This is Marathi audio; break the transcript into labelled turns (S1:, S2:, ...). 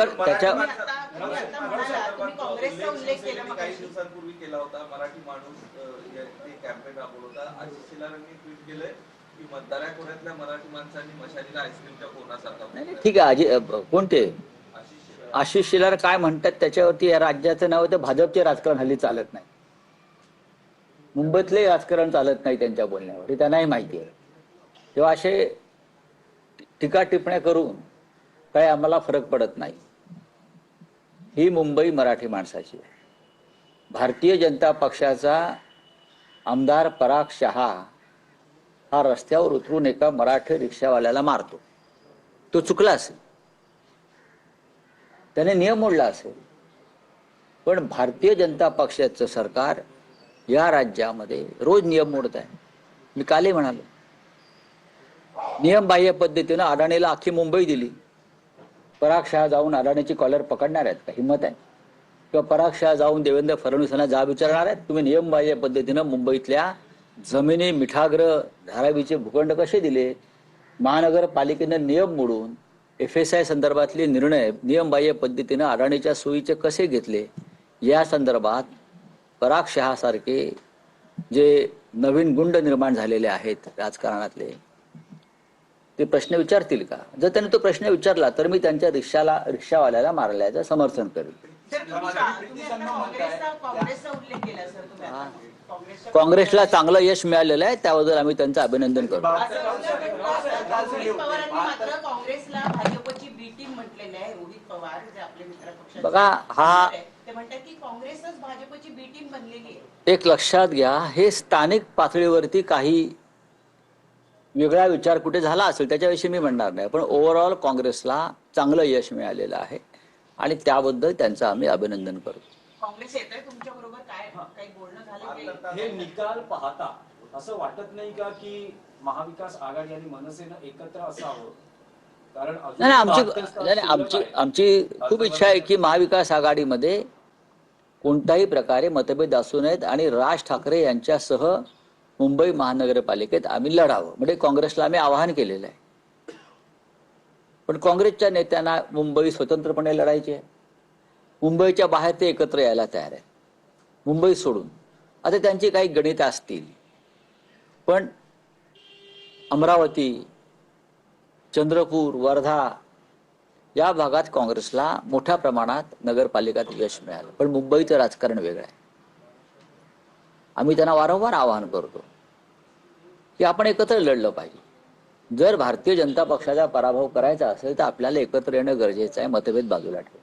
S1: त्याच्या
S2: तुम्ही काँग्रेसचा उल्लेख केला काही दिवसांपूर्वी केला होता. मराठी माणूस ते कॅम्पेन राबवलं होता. आशिष शेलारांनी ट्विट केलंय की मतदाराखोऱ्यातल्या मराठी माणसांनी मशालीला आईस्क्रीमच्या कोणासारखा.
S1: ठीक आहे. कोणते आशिष शेलार काय म्हणतात त्याच्यावरती या राज्याचं नाव तर भाजपचे राजकारण हल्ली चालत नाही. मुंबईतले राजकारण चालत नाही त्यांच्या बोलण्यावर, त्यांनाही माहिती आहे. तेव्हा असे टीका टिप्पण्या करून काय आम्हाला फरक पडत नाही. ही मुंबई मराठी माणसाची आहे. भारतीय जनता पक्षाचा आमदार पराग शहा हा रस्त्यावर उतरून एका मराठी रिक्षावाल्याला मारतो. तो चुकला असेल, त्याने नियम मोडला असेल, पण भारतीय जनता पक्षाचं सरकार या राज्यामध्ये रोज नियम मोडत आहे. मी कालही म्हणालो, नियमबाह्य पद्धतीनं अडाणीला अख्खी मुंबई दिली. पराग शहा जाऊन अडाणीची कॉलर पकडणार आहेत का? हिंमत आहे? किंवा पराग शहा जाऊन देवेंद्र फडणवीसांना जाब विचारणार आहेत, तुम्ही नियमबाह्य पद्धतीनं मुंबईतल्या जमिनी, मिठाग्र, धारावीचे भूखंड कसे दिले? महानगरपालिकेनं नियम मोडून FSI संदर्भातले निर्णय नियमबाह्य पद्धतीनं अडाणीच्या सोयीचे कसे घेतले? या संदर्भात पराग शहासारखे जे नवीन गुंड निर्माण झालेले आहेत राजकारणातले, ते प्रश्न विचारतील का? जर त्यांनी तो प्रश्न विचारला तर मी त्यांच्या रिक्षावाल्याला मारल्याचं समर्थन करेल. काँग्रेसला चांगलं यश मिळालेलं आहे, त्याबद्दल आम्ही त्यांचं अभिनंदन करतो. बघा, हा एक लक्षात घ्या, हे स्थानिक पातळीवरती काही वेगळा विचार कुठे झाला असेल त्याच्याविषयी मी म्हणणार नाही, पण ओव्हरऑल काँग्रेसला चांगलं यश मिळालेलं आहे आणि त्याबद्दल त्यांचं आम्ही अभिनंदन करतो.
S3: काँग्रेस येतंय तुमच्या बरोबर, काय काही बोलणं झालं? हे निकाल पाहता असं वाटत नाही का की महाविकास आघाडी आणि मनसेनं एकत्र असावं? कारण
S1: आमची खूप इच्छा आहे की महाविकास आघाडीमध्ये कोणत्याही प्रकारे मतभेद असू नयेत आणि राज ठाकरे यांच्यासह मुंबई महानगरपालिकेत आम्ही लढावं, म्हणजे काँग्रेसला आम्ही आवाहन केलेलं आहे. पण काँग्रेसच्या नेत्यांना मुंबई स्वतंत्रपणे लढायची आहे. मुंबईच्या बाहेर ते एकत्र यायला तयार आहेत, मुंबई सोडून. आता त्यांची काही गणितं असतील, पण अमरावती, चंद्रपूर, वर्धा या भागात काँग्रेसला मोठ्या प्रमाणात नगरपालिकात यश मिळालं, पण मुंबईचं राजकारण वेगळं आहे. आम्ही त्यांना वारंवार आवाहन करतो की आपण एकत्र लढलं पाहिजे. जर भारतीय जनता पक्षाचा पराभव करायचा असेल तर आपल्याला एकत्र येणं गरजेचं आहे, मतभेद बाजूला ठेवून.